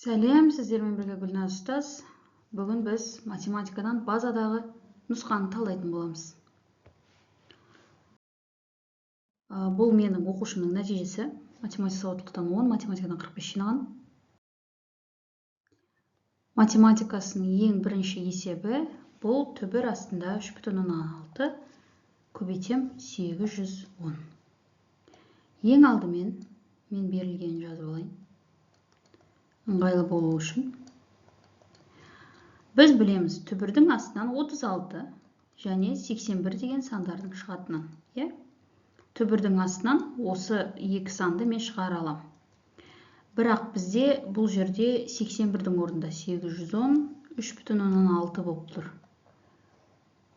Сәлем, сіздермен бірге Гүлназ ұстаз. Бүгін біз математикадан базадағы нұсқаны талдайтын боламыз. Бұл менің оқушымның нәтижесі. Математика сауаттылықтан 10, математикадан 45 жинаған. Математикасының ең бірінші есебі бұл түбір астында 3,6 көбейтем 810. Ең алдымен мен берілгенін жазып алайын. Ыңғайлы болу үшін. Біз білеміз, түбірдің астынан 36 және 81 деген сандардың шығатынын. Түбірдің астынан осы екі санды мен шығара алам. Бірақ бізде бұл жерде 81-дің орнында 810, 3,6 болып тұр.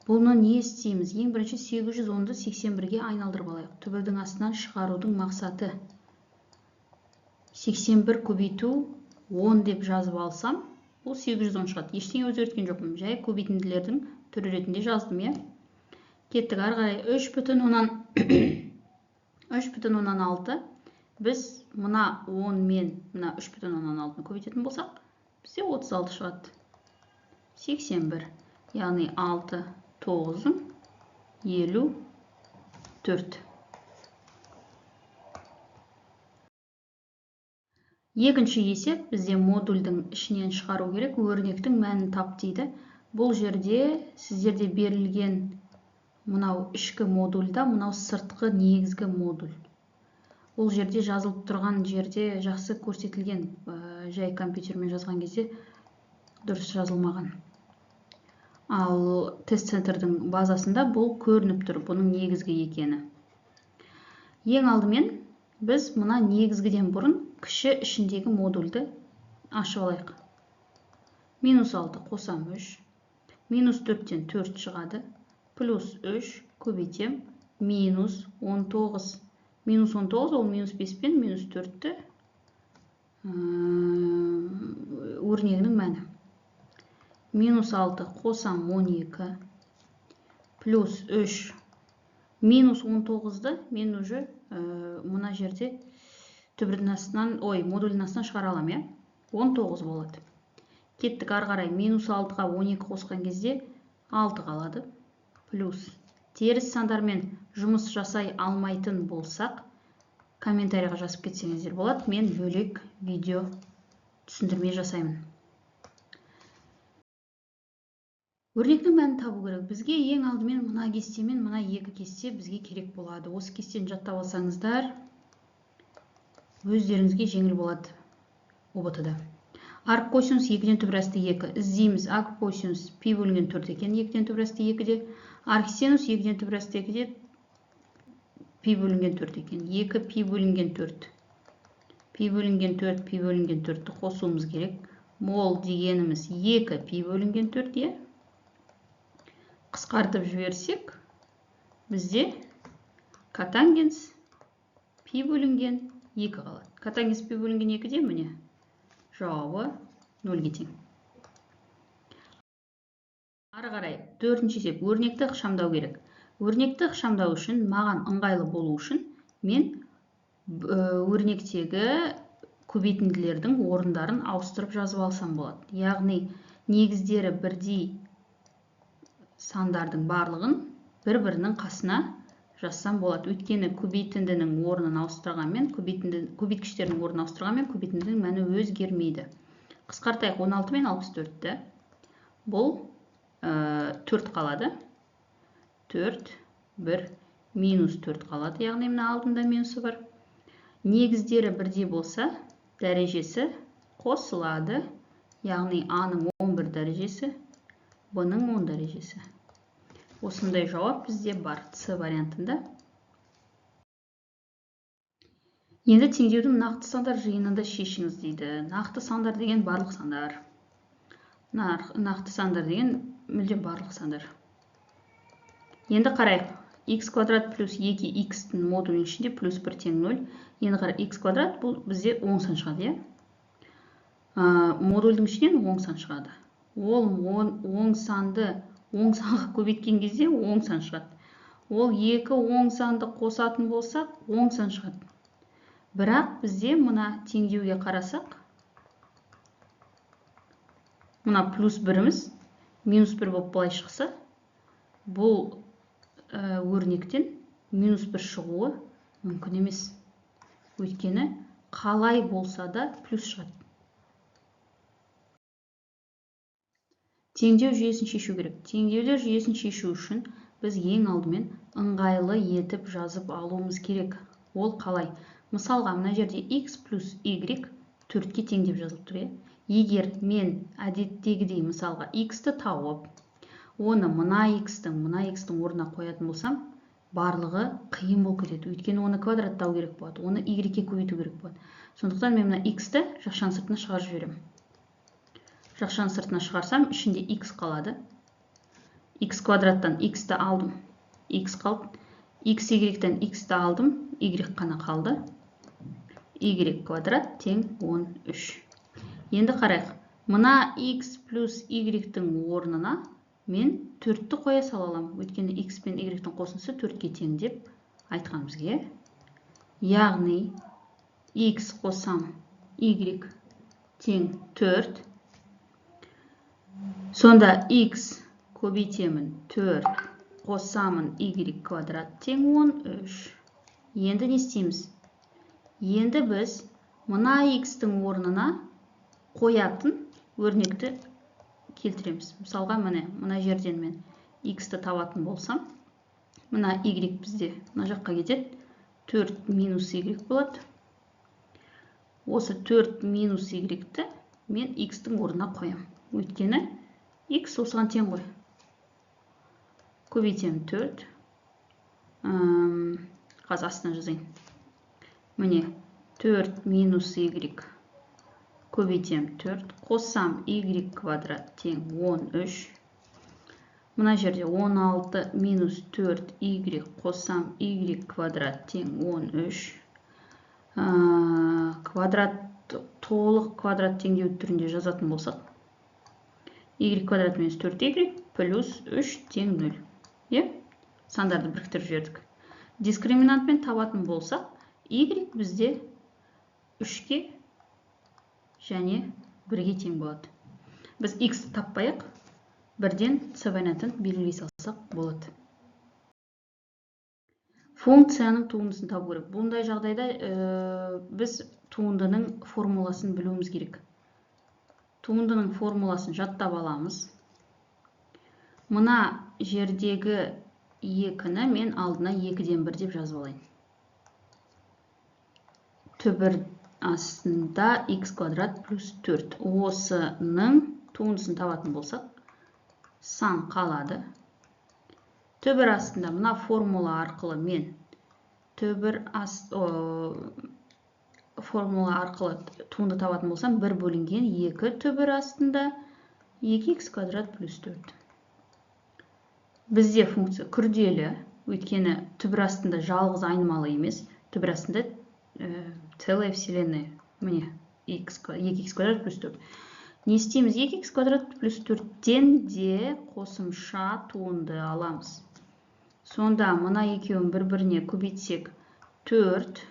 Бұны не істейміз? Ең бірінші 810-ды 81-ге айналдырып алайық. Түбірдің астынан шығарудың мақсаты 81 көбейту 10 деп жазып алсам, бұл 810 шығады. Ештеңе өзгерткен жоқпын. Жай көбейтінділердің түрі ретінде жаздым, Кеттік ары қарай 3,6. Біз мына 10 мен мына 3,6-ны көбейтетін болсақ, бізде 36 шығады. 81, яғни 6, 9, 54. Екінші есеп бізде модульдің ішінен шығару керек, өрнектің мәнін тап дейді. Бұл жерде сіздерде берілген мынау ішкі модульда, мынау сыртқы негізгі модуль. Бұл жерде жазылып тұрған жерде жақсы көрсетілген, жай компьютермен жазған кезде дұрыс жазылмаған. Ал тест-центрдің базасында бұл көрініп тұр, бұның негізгі екені. Ең алдымен біз мына негізгіден бұрын кіші ішіндегі модульді ашып алайық. -6 қосам 3, -4-тен 4 шығады, плюс 3 көбейтем, -19. -19 ол -5 пен -4-ті өрнегінің мәні. -6 қосам 12, плюс 3, -19-ді мен уже мына жерде түбірдің астынан, модульдің астынан шығара алам, 19 болады. Кеттік ары қарай, -6-ға 12 қосқан кезде 6 қалады. Плюс теріс сандармен жұмыс жасай алмайтын болсақ, комментарийға жазып кетсеңіздер болады. Мен бөлек видео түсіндірме жасаймын. Өрнектің мәнін табу керек. Бізге ең алдымен мына кесте мен мына екі кесте бізге керек болады. Осы кестені жаттап алсаңыздар, өздеріңізге жеңіл болады ОБТ-да. Арк косинус 2-ден түбір асты 2. Іздейміз, арк косинус пи бөлінген 4 екен, 2-ден түбір асты 2-де. Арк синус 2-ден түбір асты 2-де пи бөлінген 4 екен. 2 пи бөлінген 4. Пи бөлінген 4, пи бөлінген 4-ті қосуымыз керек. Мол дегеніміз 2 пи бөлінген 4, Қысқартып жіберсек, бізде котангенс пи бөлінген 2 қалады. Котангенс пи бөлінген 2-де міне жауабы 0-ге тең. Ары қарай, төртінші есеп, өрнекті ықшамдау керек. Өрнекті ықшамдау үшін, маған ыңғайлы болу үшін, мен өрнектегі көбейтінділердің орындарын ауыстырып жазып алсам болады. Яғни, негіздері бірдей сандардың барлығын бір-бірінің қасына жазсам болады. Өйткені көбейтіндінің орнын ауыстырғанмен, көбейткіштердің орнын ауыстырғанмен көбейтіндінің мәні өзгермейді. Қысқартайық, 16 мен 64-ті. Бұл 4 қалады. 4, 1, -4 қалады. Яғни мына алдында минусы бар. Негіздері бірдей болса, дәрежесі қосылады. Яғни А-ның 11 дәрежесі, Б-ның 10 дәрежесі. Осындай жауап бізде бар, С вариантында. Енді теңдеудің нақты сандар жиынында шешіңіз дейді. Нақты сандар деген барлық сандар. Нақты сандар деген мүлдем барлық сандар. Енді қарайық. Х квадрат плюс 2х-тің модулінің ішінде плюс 1 тең 0. Енді қарай, х квадрат бұл бізде оң сан шығады, Модульдің ішінен оң сан шығады. Ол оң санды оң санға көбейткен кезде оң сан шығады. Ол екі оң санды қосатын болсақ, оң сан шығады. Бірақ бізде мына теңдеуге қарасақ, Мына плюс 1-іміз минус 1 болып былай шықса, бұл өрнектен минус 1 шығуы мүмкін емес. Өйткені қалай болса да плюс шығады. Теңдеу жүйесін шешу керек. Теңдеулер жүйесін шешу үшін біз ең алдымен ыңғайлы етіп жазып алуымыз керек. Ол қалай? Мысалға, мына жерде x плюс y 4-ке тең деп жазылып тұр. Егер мен әдеттегідей мысалға x-ті тауып, оны мына x-тің орнына қоятын болсам, барлығы қиын болып кетеді. Өйткені оны квадраттау керек болады, оны y-ге көбейту керек болады. Сондықтан мен мына x-ті жақшаның сыртына шығарып жіберемін. Жақшаның сыртына шығарсам, ішінде x қалады. X квадраттан x-ті алдым, x қалды. X y-тен x-ті алдым, y қана қалды. Y квадрат тең 13. Енді қарайық. Мына x плюс y-тің орнына мен 4-ті қоя сала аламын. Өйткені x пен y-тің қосындысы 4-ке тең деп айтқан бізге. Яғни x қосам y тең 4. Сонда x көбейтемін 4, қосамын y квадрат тең 13. Енді не істейміз? Енді біз мына x-тің орнына қоятын өрнекті келтіреміз. Мысалға, мына жерден мен x-ті табатын болсам, мына y бізде мына жаққа кетеді, 4 минус y болады. Осы 4 минус y-ті мен x-тің орнына қоям. Өйткені x осыған тең ғой. Көбейтем 4. Қазір астына жазайын. Міне 4 минус y көбейтем 4. Қоссам y квадрат тең 13. Мына жерде 16 минус 4 y қоссам y квадрат тең 13. Толық квадрат теңдеу түрінде жазатын болсақ, y квадрат минус 4y плюс 3 тең 0. Сандарды біріктіріп жібердік. Дискриминантпен табатын болсақ, y бізде 3-ке және 1-ге тең болады. Біз x таппайық, бірден сабайнатын белгілей салсақ болады. Функцияның туындысын табу керек. Бұндай жағдайда біз туындының формуласын білуіміз керек. Туындының формуласын жаттап аламыз. Мына жердегі 2-ні мен алдына 2-ден 1 деп жазып алайын. Түбір астында x квадрат плюс 4. Осының туындысын табатын болсақ, сан қалады. Түбір астында мына формула арқылы мен формула арқылы туынды табатын болсам, 1 бөлінген 2 түбір астында 2x квадрат плюс 4. Бізде функция күрделі, өйткені түбір астында жалғыз айнымалы емес, түбір астында целая вселенная. Міне 2x квадрат плюс 4. Не істейміз? 2x квадрат плюс 4-тен де қосымша туынды аламыз. Сонда мына екеуін бір-біріне көбейтсек 4,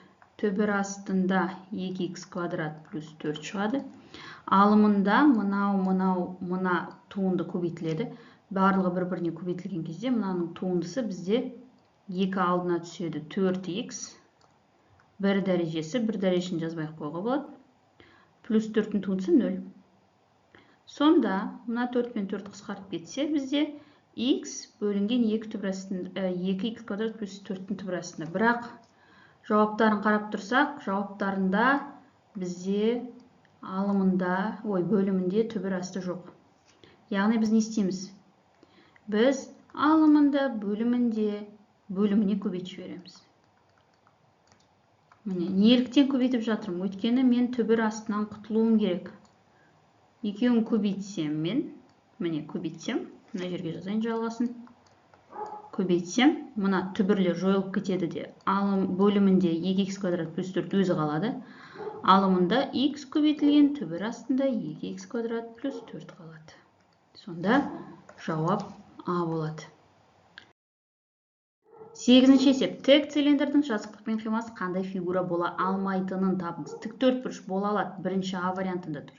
түбір астында 2x квадрат плюс 4 шығады. Алымында мына туынды көбейтіледі. Барлығы бір-біріне көбейтілген кезде мынаның туындысы бізде 2 алдына түседі. 4x, 1 дәрежесін жазбай қойға болады. Плюс 4-тің туындысы 0. Сонда мына 4 пен 4 қысқартып кетсе, бізде x бөлінген 2x квадрат плюс 4-тің түбір астында. Бірақ жауаптарын қарап тұрсақ, жауаптарында бізде бөлімінде түбір асты жоқ. Яғни біз не істейміз? Біз алымында бөліміне көбейтіп жібереміз. Неліктен көбейтіп жатырмын? Өйткені мен түбір астынан құтылуым керек. Екеуін көбейтсем көбейтсем, мына жерге жазайын жалғасын. Көбейтсем, мына түбірлер жойылып кетеді де, бөлімінде 2x квадрат плюс 4 өзі қалады. Алымында x көбейтілген, түбір астында 2x квадрат плюс 4 қалады. Сонда жауап А болады. 8-ші есеп. Тік цилиндрдің жазықтық пен қимасы қандай фигура бола алмайтынын табыңыз. Тік төртбұрыш бола алады. Бірінші А вариантында тұр.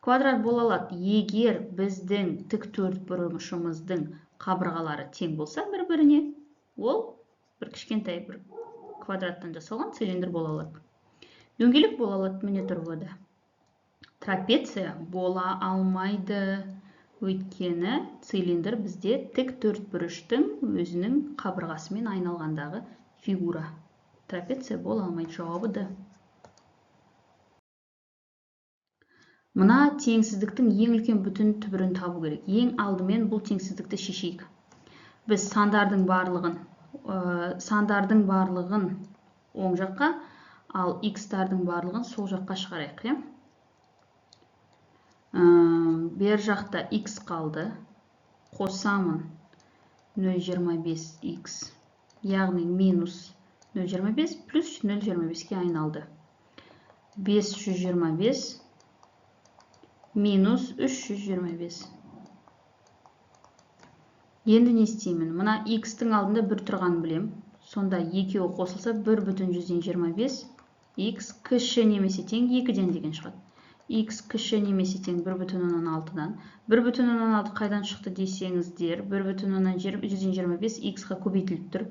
Квадрат бола алады, егер біздің тік төртбұрышымыздың қабырғалары тең болса бір-біріне, ол бір кішкентай бір квадраттан жасалған цилиндр бола алады. Дөңгелек бола алады, міне тұрғыда. Трапеция бола алмайды, өйткені цилиндр бізде тік төртбұрыштың өзінің қабырғасымен айналғандағы фигура. Трапеция бола алмайды, жауабы да. Мына теңсіздіктің ең үлкен бүтін түбірін табу керек. Ең алдымен бұл теңсіздікті шешейік. Біз сандардың барлығын оң жаққа, ал x-тардың барлығын сол жаққа шығарайық. Бер жақта x қалды. Қосамын 0,25x, яғни минус 0,25 плюс 0,25-ке айналды. 525 минус 325. Енді не істеймін? Мына x-тің алдында бір тұрғанын білем. Сонда екеуі қосылса 1,125 x кіші немесе тең 2-ден деген шығады. X кіші немесе тең 1,6-дан. 1,6 қайдан шықты десеңіздер, 1,125 x-ға көбейтіліп тұр.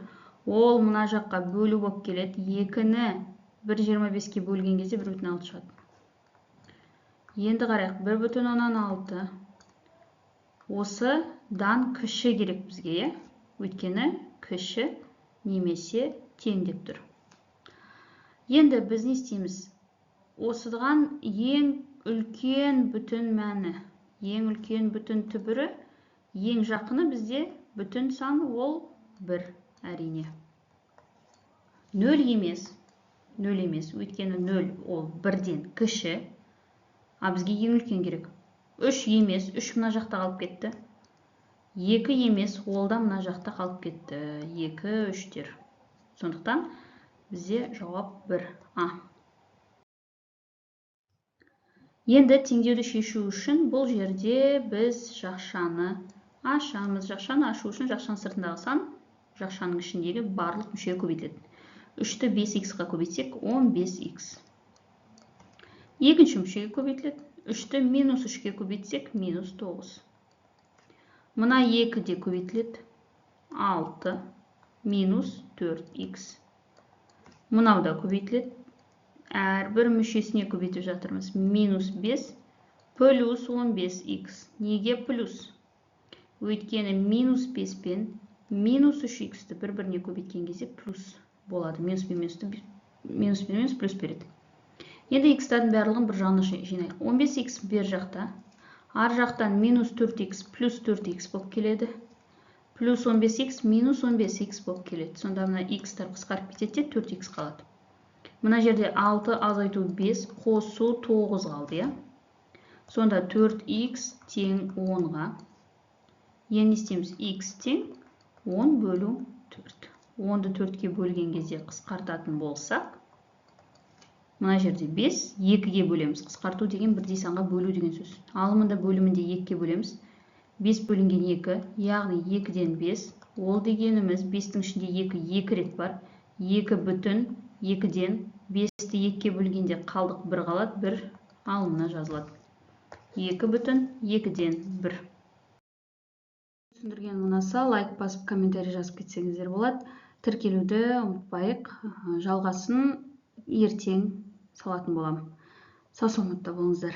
Ол мына жаққа бөлу болып келеді. 2-ні 1,25-ке бөлген кезде 1,6 шығады. Енді қарайық, 1,6 осыдан кіші керек бізге, өйткені кіші немесе тең деп тұр. Енді біз не істейміз? Осыған ең үлкен бүтін мәні, ең үлкен бүтін түбірі, ең жақыны бізде бүтін саны ол 1, әрине. 0 емес, өйткені 0 ол 1-ден кіші. А бізге ең үлкен керек. 3 емес, 3 мына жақта қалып кетті. 2 емес, ол да мына жақта қалып кетті. 2, 3-тер. Сондықтан бізде жауап 1. Енді теңдеуді шешу үшін бұл жерде біз жақшаны ашамыз. Жақшаны ашу үшін жақшаның сыртындағы сан жақшаның ішіндегі барлық мүшеге көбейтіледі. 3-ті 5x-ға көбейтсек 15x. Екінші мүшеге көбейтіледі. 3-ті минус 3-ке көбейтсек минус 9. Мына 2-де көбейтіледі. 6 минус 4x. Мұнау да көбейтіледі. Әрбір мүшесіне көбейтіп жатырмыз. Минус 5 плюс 15x. Неге плюс? Өйткені минус 5 пен минус 3x-ті бір-біріне көбейткен кезде плюс болады. Минус пен минус плюс береді. Енді x-тардың барлығын бір жағына жинайық. 15x бер жақта. Ар жақтан минус 4x плюс 4x болып келеді. Плюс 15x минус 15x болып келеді. Сонда мына x-тар қысқарып кетеді, 4x қалады. Мына жерде 6 азайту 5, қосу 9 қалды. Сонда 4x тең 10-ға. Енді істейміз, x тең 10 бөлу 4. 10-ды 4-ке бөлген кезде қысқартатын болсақ, мына жерде 5, 2-ге бөлеміз. Қысқарту деген бірдей санға бөлу деген сөз. Алымында бөлімінде 2-ке бөлеміз. 5 бөлінген 2, яғни 2-ден 5. Ол дегеніміз 5-тің ішінде 2 рет бар. 2 бүтін 2-ден 5-ті 2-ке бөлгенде қалдық 1 қалады, 1 алымына жазылады. 2 бүтін 2-ден 1. Түсіндірген ұнаса, лайк басып, комментарий жазып кетсеңіздер болады. Тіркелуді ұмытпайық. Жалғасын ертең салатын боламын. Сау саламатта болыңыздар.